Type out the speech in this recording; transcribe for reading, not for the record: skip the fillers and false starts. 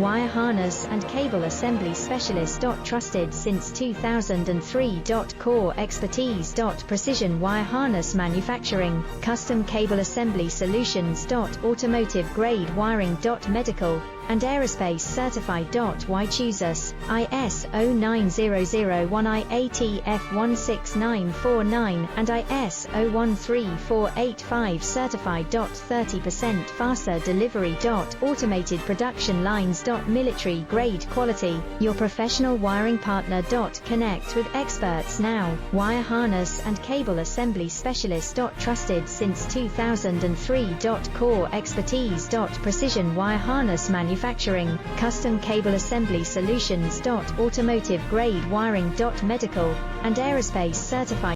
wire harness and cable assembly specialist. Trusted since 2003. Core expertise. Precision wire harness manufacturing, custom cable assembly solutions. Automotive grade wiring. Medical and aerospace certified. Why choose us? ISO 9001, IATF 16949 and ISO 13485 certified. 30% faster delivery. Automated production lines. Military grade quality, your professional wiring partner. Connect with experts now. Wire harness and cable assembly specialist. Trusted since 2003. Core expertise. Precision wire harness manufacturing, custom cable assembly solutions. Automotive grade wiring. Medical and aerospace certified.